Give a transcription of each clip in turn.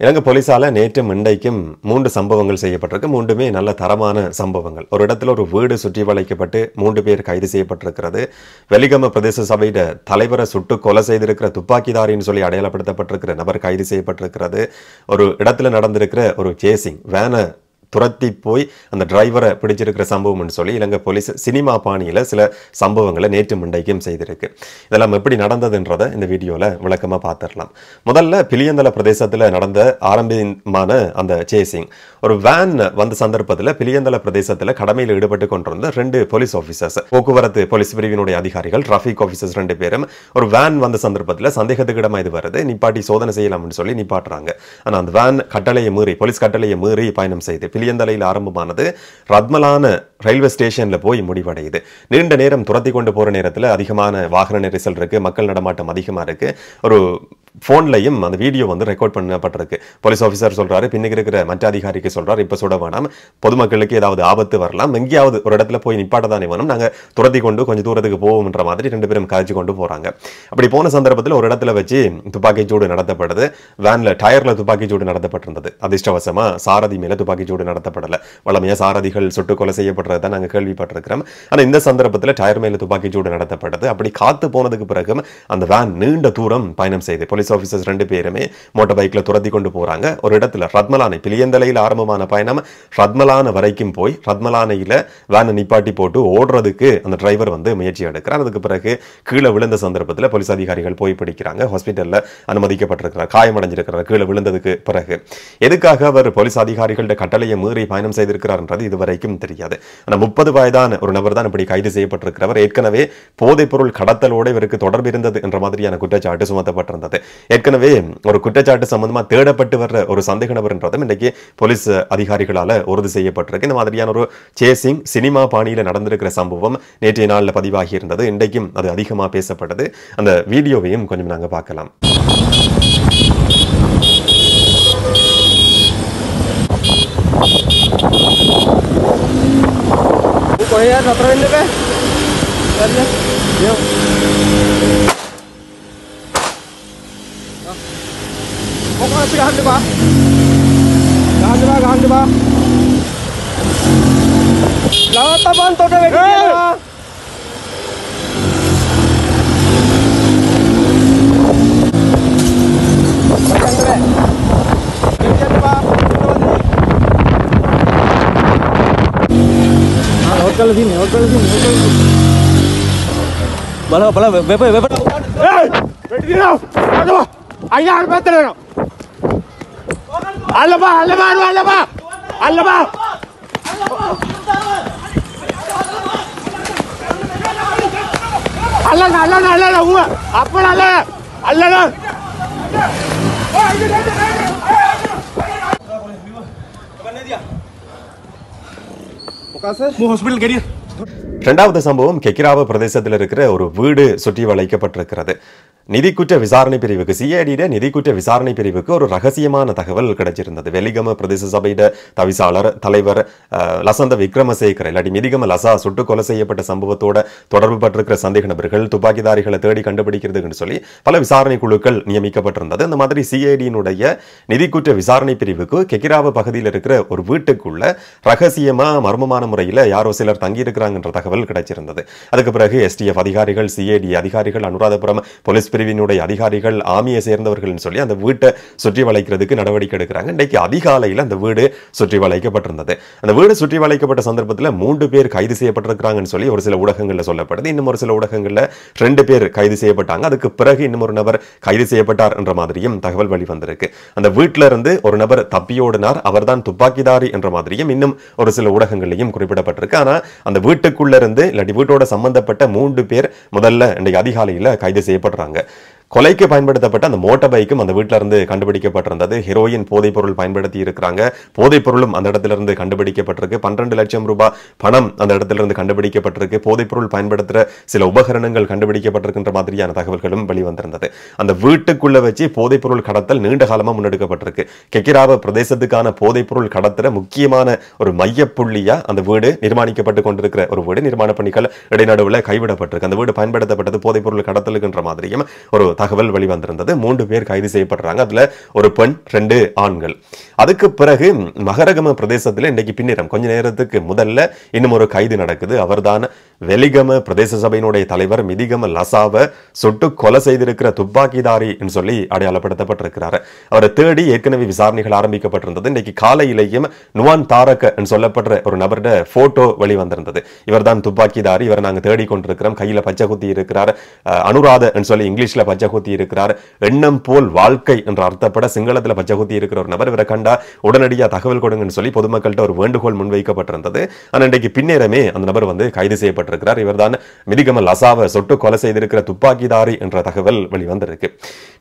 இலங்கை போலீசால நேற்றும் இன்றைக்கும் 3 சம்பவங்கள் செய்யப்பட்டிருக்கு. 3மே நல்ல தரமான சம்பவங்கள். ஒரு இடத்துல ஒரு வீடு சுற்றி வளைக்கப்பட்டு 3 பேர் கைது செய்யப்பட்டிருக்கிறது. வெலிகம பிரதேச சபையிட தலைவரை சுட்டு கொலை செய்திருக்கிற துப்பாக்கிதாரின்னு சொல்லி அடையாளப்படுத்தப்பட்டிருக்கிற நபர் கைது செய்யப்பட்டிருக்கிறது. ஒரு இடத்துல நடந்திருக்கிற ஒரு சேசிங் வேனை துரத்தி போய் அந்த டிரைவரை பிடிச்சிருக்கிற சம்பவம்னு சொல்லி இலங்கை போலீஸ் சினிமா பாணியில் சில சம்பவங்களை நேற்று இன்றைக்கும் செய்திருக்கு. இதெல்லாம் எப்படி நடந்ததுன்றதை இந்த வீடியோவில் விளக்கமாக பார்த்துடலாம். முதல்ல பிலியந்தல பிரதேசத்தில் நடந்த ஆரம்பமான அந்த சேசிங், ஒரு வேன் வந்த சந்தர்ப்பத்தில் பிலியந்தல பிரதேசத்தில் கடமையில் ஈடுபட்டு கொண்டிருந்த 2 போலீஸ் ஆஃபீஸர்ஸ், போக்குவரத்து போலீஸ் பிரிவினுடைய அதிகாரிகள், டிராஃபிக் ஆஃபீஸர்ஸ் 2 பேரும் ஒரு வேன் வந்த சந்தர்ப்பத்தில் சந்தேகத்துக்கு இடமா இது வருது, நிப்பாட்டி சோதனை செய்யலாம்னு சொல்லி நிப்பாட்டுறாங்க. ஆனால் அந்த வேன் கட்டளையை மீறி, போலீஸ் கட்டளையை மீறி பயணம் செய்து பிலியந்தலையில் ஆரம்பமானது ரத்மலான ரயில்வே ஸ்டேஷன்ல போய் முடிவடையுது. நீண்ட நேரம் துரத்தி கொண்டு போற நேரத்தில் அதிகமான வாகன நெரிசல் இருக்கு, மக்கள் நடமாட்டம் அதிகமா இருக்கு. ஒரு போன்லையும் அந்த வீடியோ ரெக்கார்ட் பண்ணப்பட்டிருக்கு. போலீஸ் ஆஃபீஸர் சொல்றாரு, பின்னுக்கு இருக்கிற மற்ற அதிகாரிக்கு சொல்றாரு, இப்ப சுட வேணாம், பொதுமக்களுக்கு ஏதாவது ஆபத்து வரலாம், எங்கேயாவது ஒரு இடத்துல போய் நிப்பாட்டதானே வேணும், நாங்க துரத்தி கொண்டு கொஞ்சம் தூரத்துக்கு போவோம்ன்ற மாதிரி 2 பேரும் கழிச்சு கொண்டு போறாங்க. அப்படி போன சந்தர்ப்பத்தில் ஒரு இடத்துல வச்சு துப்பாக்கிச்சூடு நடத்தப்படுது. வேன்ல டயர்ல துப்பாக்கிச்சூடு நடத்தப்பட்டிருந்தது. அதிர்ஷ்டவசமா சாரதி மேல துப்பாக்கிச்சூடு நடத்தப்படல. வளமையா சாரதிகள் சுட்டு கொலை செய்யப்படுறதை நாங்கள் கேள்விப்பட்டிருக்கிறோம். ஆனா இந்த சந்தர்ப்பத்தில் டயர் மேல துப்பாக்கிச்சூடு நடத்தப்பட்டது. அப்படி காத்து போனதுக்கு பிறகு அந்த வேன் நீண்ட தூரம் பயணம் செய்து போலீஸ் ஆபீசர்ஸ் 2 பேருமே மோட்டார் பைக்ல துரத்தி கொண்டு போறாங்க. ஒரு இடத்துல ரத்மலானை, பிலியந்தலையில் ஆரம்பமான பயணம் ரத்மலான வரைக்கும் போய் ரத்மலானையில வேனை நிப்பாட்டி போட்டு ஓடுறதுக்கு அந்த டிரைவர் முயற்சி எடுக்கிறார். அதுக்கு பிறகு கீழே விழுந்த சந்தர்ப்பத்தில் போலீஸ் அதிகாரிகள் போய் பிடிக்கிறாங்க. ஹாஸ்பிட்டல்ல அனுமதிக்கப்பட்டிருக்கிறார், காயமடைஞ்சிருக்கிறார் கீழே விழுந்ததுக்கு பிறகு. எதுக்காக அவர் போலீஸ் அதிகாரிகளோட கட்டளையை மீறி பயணம் செய்திருக்கிறார்ன்றது இதுவரைக்கும் தெரியாது. ஆனால் 30 வயதான ஒரு நபர் தான் இப்படி கைது செய்யப்பட்டிருக்கிறவர். ஏற்கனவே போதைப் பொருள் கடத்தலோடு இவருக்கு தொடர்பு இருந்தது என்ற மாதிரியான குற்றச்சாட்டு சுமத்தப்பட்டிருந்தது. ஏற்கனவே ஒரு குற்றச்சாட்டு சம்பந்தமா தேடப்பட்டு வர்ற ஒரு சந்தேக நபர் என்றதும் இன்றைக்கு போலீஸ் அதிகாரிகளால உறுதி செய்யப்பட்டிருக்கு. இந்த மாதிரியான ஒரு சேசிங் சினிமா பாணியில நடந்திருக்கிற சம்பவம் நேற்றைய நாளில் பதிவாகி இருந்தது. இன்றைக்கும் அது அதிகமா பேசப்பட்டது. அந்த வீடியோவையும் கொஞ்சம் நாங்க பார்க்கலாம். இரண்டாவது சம்பவம் கெக்கிராவ பிரதேசத்தில் இருக்கிற ஒரு வீடு சுற்றி வளைக்கப்பட்டிருக்கிறது. நிதி குற்ற விசாரணை பிரிவுக்கு, சிஐடியிட நிதி குற்ற விசாரணை பிரிவுக்கு ஒரு ரகசியமான தகவல் கிடைச்சிருந்தது. வெலிகம பிரதேச சபையிட தவிசாளர் தலைவர் லசந்த விக்ரமசேகர இல்லாட்டி மிதிகம லசா சுட்டு கொலை செய்யப்பட்ட சம்பவத்தோட தொடர்பு பட்டிருக்கிற சந்தேக நபர்கள், துப்பாக்கிதாரிகளை தேடி கண்டுபிடிக்கிறதுன்னு சொல்லி பல விசாரணை குழுக்கள் நியமிக்கப்பட்டிருந்தது. இந்த மாதிரி சிஐடியினுடைய நிதி குற்ற விசாரணை பிரிவுக்கு கெக்கிராவ பகுதியில் இருக்கிற ஒரு வீட்டுக்குள்ள ரகசியமா மர்மமான முறையில் யாரோ சிலர் தங்கியிருக்கிறாங்கன்ற தகவல் கிடைச்சிருந்தது. அதுக்கு பிறகு எஸ்டிஎஃப் அதிகாரிகள், சிஐடி அதிகாரிகள், அனுராதபுரம் போலீஸ் பிரிவினுடைய அதிகாரிகள், ஆமியை சேர்ந்தவர்கள் சொல்லி அந்த வீட்டை சுற்றி வளைக்கிறதுக்கு நடவடிக்கை எடுக்கிறாங்க. இன்றைக்கு அதிகாலையில் அந்த வீடு சுற்றி வளைக்கப்பட்டிருந்தது. அந்த வீடு சுற்றி வளைக்கப்பட்ட சந்தர்ப்பத்தில் 3 பேர் கைது செய்யப்பட்டிருக்கிறாங்கன்னு சொல்லி ஒரு சில ஊடகங்களில் சொல்லப்படுது. இன்னும் ஒரு சில ஊடகங்களில் 2 பேர் கைது செய்யப்பட்டாங்க. அதுக்கு பிறகு இன்னும் ஒரு நபர் கைது செய்யப்பட்டார் என்ற மாதிரியும் தகவல் வெளிவந்திருக்கு. அந்த வீட்டில இருந்து ஒரு நபர் தப்பியோடினார், அவர்தான் துப்பாக்கிதாரி என்ற மாதிரியும் இன்னும் ஒரு சில ஊடகங்களையும் குறிப்பிடப்பட்டிருக்கு. ஆனா அந்த வீட்டுக்குள்ள இருந்து இல்லாட்டி வீட்டோட சம்பந்தப்பட்ட 3 பேர் முதல்ல இன்றைக்கு அதிகாலையில் கைது செய்யப்படுறாங்க. கொலைக்கு பயன்படுத்தப்பட்ட அந்த மோட்டார் பைக்கும் அந்த வீட்டில இருந்து கண்டுபிடிக்கப்பட்டிருந்தது. ஹெரோயின் போதைப் பொருள் பயன்படுத்தி இருக்கிறாங்க. போதைப் பொருளும் அந்த இடத்துல இருந்து கண்டுபிடிக்கப்பட்டிருக்கு. 12 லட்சம் ரூபாய் பணம் அந்த இடத்துல இருந்து கண்டுபிடிக்கப்பட்டிருக்கு. போதைப் பொருள் பயன்படுத்துற சில உபகரணங்கள் கண்டுபிடிக்கப்பட்டிருக்கின்ற மாதிரியான தகவல்களும் வெளிவந்திருந்தது. அந்த வீட்டுக்குள்ள வச்சு போதைப் பொருள் கடத்தல் நீண்ட காலமா முன்னெடுக்கப்பட்டிருக்கு. கெக்கிராவ பிரதேசத்துக்கான போதைப் பொருள் கடத்துற முக்கியமான ஒரு மையப்புள்ளியா அந்த வீடு நிர்மாணிக்கப்பட்டு கொண்டிருக்கிற ஒரு வீடு. நிர்மாண பணிகள் இடைநடுவில் கைவிடப்பட்டிருக்கு. அந்த வீடு பயன்படுத்தப்பட்டது போதைப் பொருள் கடத்தலுக்குன்ற மாதிரியும் ஒரு தகவல் வெளிவந்திருந்தது. 3 பேர் கைது செய்யப்படுறாங்க. அதுல ஒரு பெண், 2 ஆண்கள். அதுக்கு பிறகு மகரகம பிரதேசத்தில் இன்றைக்கு பின்னிரம் கொஞ்ச நேரத்துக்கு முதல்ல இன்னும் ஒரு கைது நடக்குது. அவர்தான் வெலிகம பிரதேச சபையினுடைய தலைவர் மிதிகம லசாவை சுட்டு கொலை செய்திருக்கிற துப்பாக்கிதாரி என்று சொல்லி அடையாளப்படுத்தப்பட்டிருக்கிறார். அவரை தேடி ஏற்கனவே விசாரணைகள் ஆரம்பிக்கப்பட்டிருந்தது. இன்றைக்கு காலையிலேயும் நுவான் தாரக என்று சொல்லப்படுற ஒரு நபருடைய போட்டோ வெளிவந்திருந்தது. இவர் தான் துப்பாக்கிதாரி, இவரை நாங்கள் தேடிக்கொண்டிருக்கிறோம், கையில பச்சை குத்தி இருக்கிறார், அனுராத என்று சொல்லி இங்கிலீஷ்ல பச்சை குத்தி இருக்கிறார், எண்ணம் போல் வாழ்க்கை என்ற அர்த்தப்பட சிங்களத்துல பச்சை குத்தி இருக்கிற ஒரு நபர். இவரை கண்டா உடனடியாக தகவல் கொடுங்கன்னு சொல்லி பொதுமக்கள்கிட்ட ஒரு வேண்டுகோள் முன்வைக்கப்பட்டிருந்தது. ஆனால் இன்றைக்கு பின்னேரமே அந்த நபர் வந்து கைது செய்யப்பட்டிருக்கிறார். இவர்தான் மிதிகம லசாவை சுட்டு கொலை செய்திருக்கிற துப்பாக்கிதாரி என்ற தகவல் வெளிவந்திருக்கு.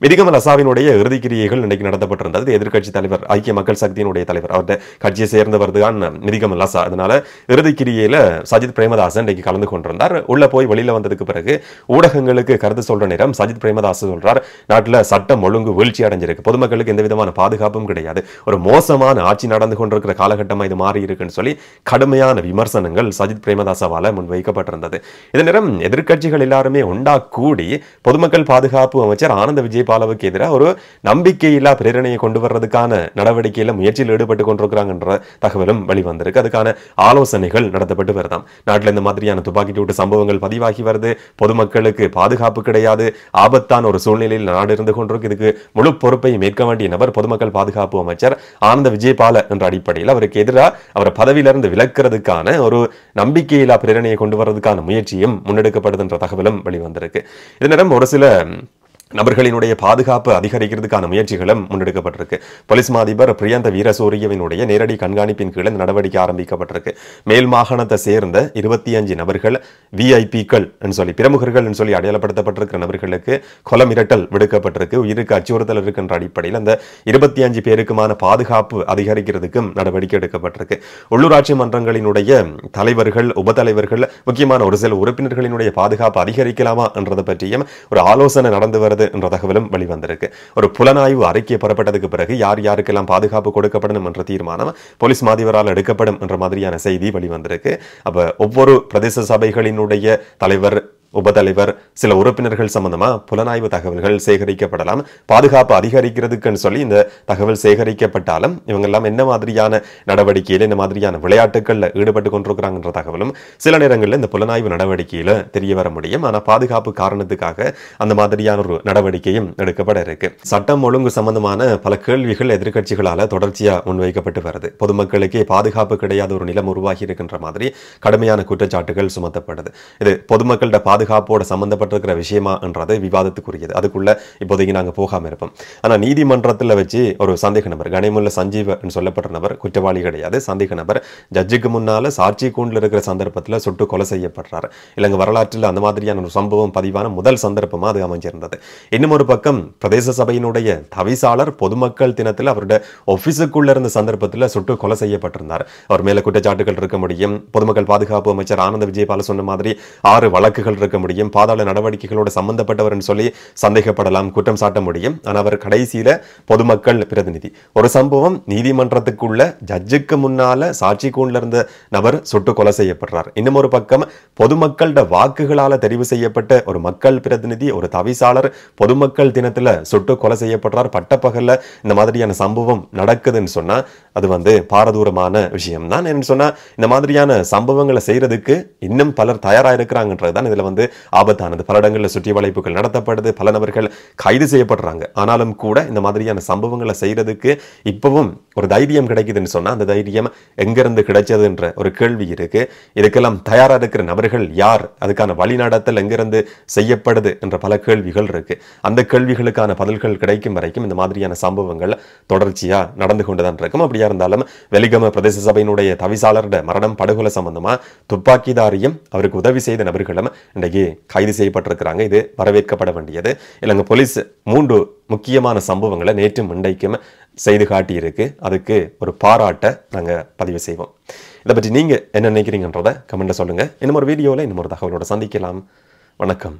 மிதிகம லசாவினுடைய இறுதி கிரியைகள் இன்றைக்கு நடத்தப்பட்டிருந்தது. எதிர்க்கட்சி தலைவர், ஐக்கிய மக்கள் சக்தியினுடைய தலைவர், அவருடைய கட்சியை சேர்ந்தவர் தான் மிதிகம லசா. அதனால இறுதி கிரியையில சஜித் பிரேமதாசன் இன்றைக்கு கலந்து கொண்டிருந்தார். உள்ள போய் வெளியில வந்ததுக்கு பிறகு ஊடகங்களுக்கு கருத்து சொல்ற நேரம் சஜித் பிரேமதாஸ் சொல்றார், நாட்டில் சட்டம் ஒழுங்கு வீழ்ச்சி அடைஞ்சிருக்கு, பொதுமக்களுக்கு எந்த விதமான பாதுகாப்பும் கிடையாது, ஒரு மோசமான ஆட்சி நடந்து கொண்டிருக்கிற காலகட்டமா இது மாறி இருக்குன்னு சொல்லி கடுமையான விமர்சனங்கள் சஜித் பிரேமதாசவால முன்வைக்கப்பட்டிருந்தது. இதே நேரம் எதிர்க்கட்சிகள் எல்லாருமே உண்டா கூடி பொதுமக்கள் பாதுகாப்பு அமைச்சர் ஆனந்த விஜயபாலவுக்கு எதிராக ஒரு நம்பிக்கையில்லா பிரேரணையை கொண்டு வர்றதுக்கான நடவடிக்கையில முயற்சியில் ஈடுபட்டு கொண்டிருக்கிறாங்கன்ற தகவலும் வெளிவந்திருக்கு. அதுக்கான ஆலோசனைகள் நடத்தப்பட்டு வருதாம். நாட்டில் இந்த மாதிரியான துப்பாக்கி சூட்டு சம்பவங்கள் பதிவாகி வருது, பொதுமக்களுக்கு பாதுகாப்பு கிடையாது, ஆபத்தான ஒரு சூழ்நிலையில் நாடு இருந்து கொண்டிருக்கு. இதுக்கு முழு பொறுப்பை மேற்க வேண்டிய நபர் பொதுமக்கள் பாதுகாப்பு அமைச்சர் ஆனந்த விஜயபால என்ற அடிப்படையில் அவருக்கு எதிராக அவர் பதவியிலிருந்து விலக்கிறதுக்கான ஒரு நம்பிக்கையில்லா பிரேரணையை கொண்டு வர்றதுக்கான முயற்சியும் முன்னெடுக்கப்படுது என்ற தகவலும் வெளிவந்திருக்கு. இதே நேரம் ஒரு சில நபர்களினுடைய பாதுகாப்பு அதிகரிக்கிறதுக்கான முயற்சிகளும் முன்னெடுக்கப்பட்டிருக்கு. போலீஸ் அதிபர் பிரியந்த வீரசூரியவினுடைய நேரடி கண்காணிப்பின் கீழ் இந்த நடவடிக்கை ஆரம்பிக்கப்பட்டிருக்கு. மேல் மாகாணத்தை சேர்ந்த 25 நபர்கள் விஐபிக்கள் சொல்லி பிரமுகர்கள் சொல்லி அடையாளப்படுத்தப்பட்டிருக்கிற நபர்களுக்கு கொலை மிரட்டல் விடுக்கப்பட்டிருக்கு. உயிருக்கு அச்சுறுத்தல் இருக்கின்ற அடிப்படையில் அந்த 25 பேருக்குமான பாதுகாப்பு அதிகரிக்கிறதுக்கும் நடவடிக்கை எடுக்கப்பட்டிருக்கு. உள்ளூராட்சி மன்றங்களினுடைய தலைவர்கள், உபதலைவர்கள், முக்கியமான ஒரு சில உறுப்பினர்களினுடைய பாதுகாப்பு அதிகரிக்கலாமா என்றதை பற்றியும் ஒரு ஆலோசனை நடந்து வருது என்ற தகவலும் வெளிவந்திருக்கு. ஒரு புலனாய்வு அறிக்கை பெறப்பட்டதுக்கு பிறகு யார் யாருக்கெல்லாம் பாதுகாப்பு கொடுக்கப்படும் என்ற தீர்மானம் போலீஸ் மாதிபரால் எடுக்கப்படும் என்ற மாதிரியான செய்தி வெளிவந்திருக்கு. அப்ப ஒவ்வொரு பிரதேச சபைகளினுடைய தலைவர், உபதலைவர், சில உறுப்பினர்கள் சம்பந்தமா புலனாய்வு தகவல்கள் சேகரிக்கப்படலாம். பாதுகாப்பு அதிகரிக்கிறதுக்குன்னு சொல்லி இந்த தகவல் சேகரிக்கப்பட்டாலும் இவங்க எல்லாம் என்ன மாதிரியான நடவடிக்கையில், என்ன மாதிரியான விளையாட்டுகள்ல ஈடுபட்டு கொண்டிருக்கிறாங்கன்ற தகவலும் சில நேரங்களில் இந்த புலனாய்வு நடவடிக்கையில தெரிய வர முடியும். ஆனா பாதுகாப்பு காரணத்துக்காக அந்த மாதிரியான ஒரு நடவடிக்கையும் எடுக்கப்பட இருக்கு. சட்டம் ஒழுங்கு சம்பந்தமான பல கேள்விகள் எதிர்க்கட்சிகளால தொடர்ச்சியா முன்வைக்கப்பட்டு வருது. பொதுமக்களுக்கே பாதுகாப்பு கிடையாத ஒரு நிலம் உருவாகி இருக்கின்ற மாதிரி கடுமையான குற்றச்சாட்டுகள் சுமத்தப்படுது. இது பொதுமக்களோட பாதுகாப்போட சம்பந்தப்பட்டிருக்கிற விஷயமா என்றது விவாதத்துக்குரியது. அதுக்குள்ள இப்போதைக்கு நாங்க போகாம இருப்போம். ஆனா நீதிமன்றத்தில் வச்சு ஒரு சந்தேக நபர், கனிமுல்ல சஞ்சீவ சொல்லப்பட்ட நபர் குற்றவாளி கிடையாது, சந்தேக நபர் ஜட்ஜுக்கு முன்னால சாட்சி கூண்டில் இருக்கிற சந்தர்ப்பத்தில் சுட்டு கொலை செய்யப்படுறாரு. இலங்கை வரலாற்றில் அந்த மாதிரியான ஒரு சம்பவம் பதிவான முதல் சந்தர்ப்பமா அது அமைஞ்சிருந்தது. இன்னும் ஒரு பக்கம் பிரதேச சபையினுடைய தவிசாளர் பொதுமக்கள் தினத்தில் அவருடைய ஆபீஸுக்குள்ள இருந்த சந்தர்ப்பத்தில் சுட்டு கொலை செய்யப்பட்டிருந்தார். அவர் மேல குற்றச்சாட்டுகள் இருக்க முடியும். பொதுமக்கள் பாதுகாப்பு அமைச்சர் ஆனந்த விஜயபால சொன்ன மாதிரி 6 வழக்குகள் இருக்க முடியும். பாதாள நடவடிக்கைகளோடு சம்பந்தப்பட்டவர் சொல்லி சந்தேகப்படலாம், குற்றம் சாட்ட முடியும். ஆனால் அவர் கடைசியில பொதுமக்கள் பிரதிநிதி. ஒரு சம்பவம் நீதிமன்றத்துக்குள்ள ஜட்ஜுக்கு முன்னால சாட்சி கூண்டில் இருந்த நபர் சுட்டு கொலை செய்யப்படுறார். இன்னும் ஒரு பக்கம் பொதுமக்களோட வாக்குகளால தெரிவு செய்யப்பட்ட ஒரு மக்கள் பிரதிநிதி, ஒரு தவிசாளர் பொதுமக்கள் தினத்துல சுட்டு கொலை செய்யப்படுறார். பட்டப்பகல்ல இந்த மாதிரியான சம்பவம் நடக்குதுன்னு சொன்னா அது பாரதூரமான விஷயம் தான். என்ன சொன்னா இந்த மாதிரியான சம்பவங்களை செய்யறதுக்கு இன்னும் பலர் தயாரா இருக்கிறாங்கன்றதுதான் இதுல ஆபத்தானது. பல இடங்களில் சுற்றி வளைப்புகள் நடத்தப்படுது, பல நபர்கள் கைது செய்யப்படுறாங்க. ஆனாலும் கூட இந்த மாதிரியான சம்பவங்களை செய்யறதுக்கு இப்பவும் ஒரு தைரியம் கிடைக்குதுன்னு சொன்னா அந்த தைரியம் எங்கிருந்து கிடைச்சது என்ற ஒரு கேள்வி இருக்கு. இதுக்கெல்லாம் தயாரா இருக்கிற நபர்கள் யார், அதுக்கான வழிநடத்தல் எங்கிருந்து செய்யப்படுது என்ற பல கேள்விகள் இருக்கு. அந்த கேள்விகளுக்கான பதில்கள் கிடைக்கும் வரைக்கும் இந்த மாதிரியான சம்பவங்கள் தொடர்ச்சியா நடந்து கொண்டுதான் இருக்கும். அப்படியா இருந்தாலும் வெலிகம பிரதேச சபையினுடைய தவிசாளருடைய மரணம், படுகொலை சம்பந்தமா துப்பாக்கிதாரியும் அவருக்கு உதவி செய்த நபர்களும் இன்றைக்கு கைது செய்யப்பட்டிருக்கிறாங்க. இது வரவேற்கப்பட வேண்டியது. இலங்கை போலீஸ் 3 முக்கியமான சம்பவங்களை நேற்றும் இன்றைக்கும் செய்து காட்டியிருக்கு. அதுக்கு ஒரு பாராட்டை நாங்க பதிவு செய்வோம். இதை பற்றி நீங்க என்ன நினைக்கிறீங்கன்றதை கமெண்ட்ல சொல்லுங்க. இன்னும் ஒரு வீடியோல இன்னும் ஒரு தகவலோட சந்திக்கலாம். வணக்கம்.